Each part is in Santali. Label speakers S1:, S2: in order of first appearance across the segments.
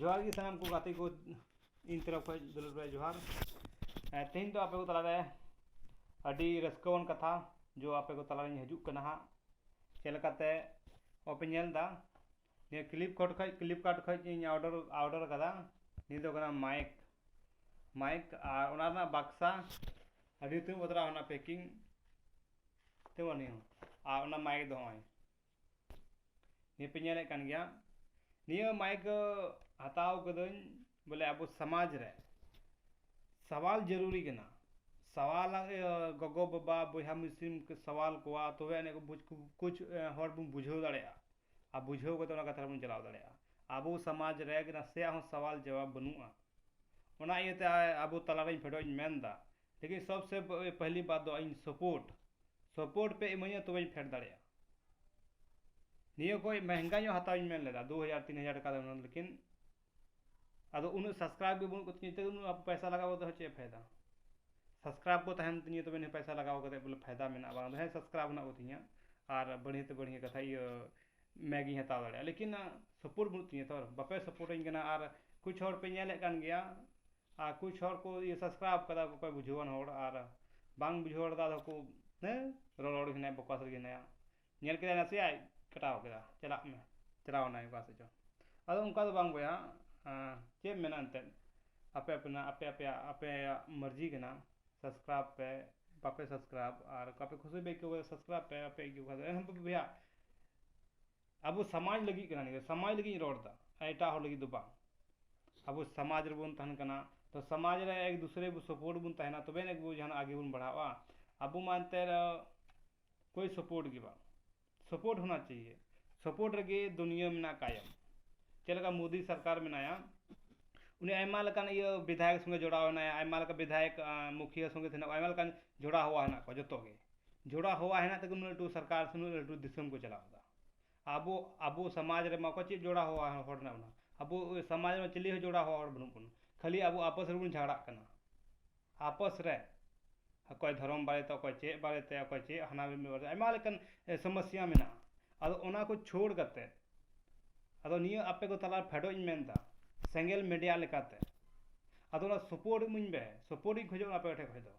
S1: जोहार की सानाम को गाते को इन तरफ खज दुलुर भाई जोहार तेहन तो आपे को तलारे अडी रस्कवन कथा जो आपे को तलारे हजुक कना हा चलकाते ओपे नेल दा ने क्लिपकार्ट खज इन ऑर्डर कदा नि दो कना माइक और ओना बक्सा अडी तुम बदरा होना पैकिंग तो नहीं और ओना माइक दो होय नि पे नेले कान गया निया माइक हताव कदन बोले अब समाज रे सवाल जरूरी कना सवाल गगो बाबा बोहा मुस्लिम के सवाल को तबे ने कुछ हर बुन बुझो दाड़ेया आ बुझो को तो कथा बुन चलाव दाड़ेया अब समाज रे नसे हो सवाल जवाब बनुआ ओना इते अब तलारे फेडो मेनदा लेकिन सबसे पहली बात दो इन सपोर्ट पे इमनिया तो फेड दाड़ेया नियो कोई महंगा यो हताव मेन लेदा 2000-3000 टका लेकिन अदो उन सब्सक्राइब भी बुन को आप पैसा लगाओ तो चे फायदा सब्सक्राइब को तहन तनियो तो पैसा लगाओ कते बोले फायदा मेना बांग है सब्सक्राइब ना होतिया और बढ़िया कथा ये मैगी हताव दाड़े लेकिन सपोर्ट बुतिया तो बापे सपोर्ट इन कना और कुछ और पे नेले कान गया आ कुछ और को ये सब्सक्राइब कदा को बुझवन और बांग बुझवर दा को ने रोड हिना बकवास हिना नेल के ना से कटाव कदा चला में चलाव ना बास जो अदो उनका तो बांग बया चे मेना अंते अपे अपना अपे मर्जी के ना सब्सक्राइब पे पापे सब्सक्राइब और कापे खुशी बे के सब्सक्राइब पे अपे के हम भैया अब समाज लगी कना नहीं समाज लगी रोडता एटा हो लगी दुबा अब समाज रे बन तहन कना तो समाज रे एक दूसरे को सपोर्ट बुन तहना तबे ने को जहां आगे बुन बढ़ावा अब मानते कोई सपोर्ट होना चाहिए सपोर्ट रगे दुनिया में ना कायम चलका मोदी सरकार में नया उन्हें आयमा लकान ये विधायक संगे जोड़ा होना है आयमा लका विधायक मुखिया संगे थे आयमा लकान जोड़ा हुआ है ना को जतो के जोड़ा हुआ है ना तक लटू सरकार सुन लटू दिसम को चलावदा अबो समाज रे मा को चे जोड़ा हुआ है होड़ना ना अबो समाज में चली हो जोड़ा हुआ और बनुन खाली अबो आपस रे बुन झगड़ा कना आपस रे कोई धर्म बारे तो कोई चे बारे ते कोई चे हना में आयमा लकान समस्या में ना अदो ओना को छोड़ करते अदो निया आपे को तला फेडो इन मेनदा सेंगल मीडिया लेकाते अदो ना सपोर्ट मुन बे सपोर्ट ही खोजो आपे ठे खोजो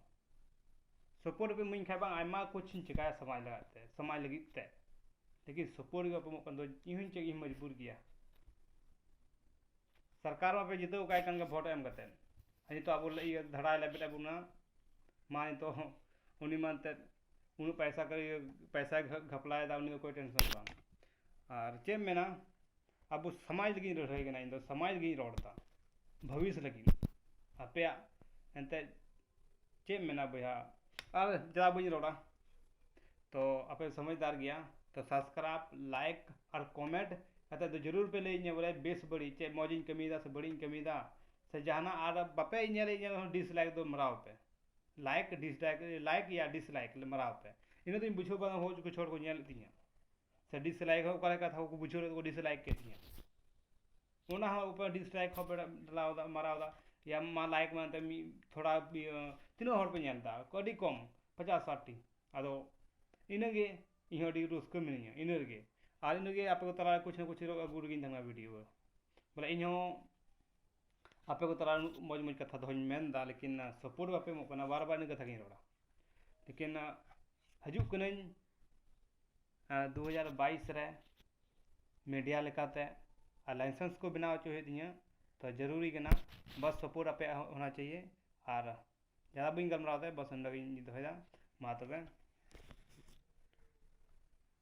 S1: सपोर्ट पे मुन खाबा आयमा कुछ चिकाया समाज लगाते समाज लगिते लेकिन सपोर्ट के अपमो कंदो इहुन चे इ मजबूर किया सरकार में पे जितो काय कन के वोट एम करते अनि तो अब ये धड़ा ले बेटा बुना मान तो उनी मानते उन पैसा घपलाए दा उनी कोई टेंशन बा और चे मेना अब समाज लगी रहेगा ना समाज लगी रोडता भविष्य लगी अपे एंते चे मेना भैया और जरा बुझ रोड़ा तो अपे समझदार गया तो सब्सक्राइब लाइक और कमेंट कहते तो जरूर पे ले बोले बेस बड़ी चे मौजिन कमीदा से बड़ी कमीदा से जहाना और बापे डिसलाइक दो मराव पे लाइक या डिसलाइक मराव पे इन तो बुझो बा हो कुछ छोड़ को नेल तिया से डिसलाइक हो करे कथा को बुझो को डिसलाइक के तिया ओना हो ऊपर डिसलाइक हो डलावदा मरावदा या मा लाइक मानते थोड़ा तीनों हर पे नेलदा कडी कम 50-60 अदो इनगे इहडी रुस्क मिनिया इनरगे और इनगे आपे को तला कुछ न कुछ अगुर गिन धंगा वीडियो बोले इनो आपे को तला मौज कथा धोन मेनदा लेकिन सपोर्ट आपे मो कना बार बार इन कथा गिन रोड़ा लेकिन हजु कनन 2022 रे मीडिया लेकाते लाइसेंस को बनाव चाहिए दिया तो जरूरी कना बस सपोर्ट आपे होना चाहिए और ज़्यादा बिन गलमराव बस अंदर दोहरा मा तबे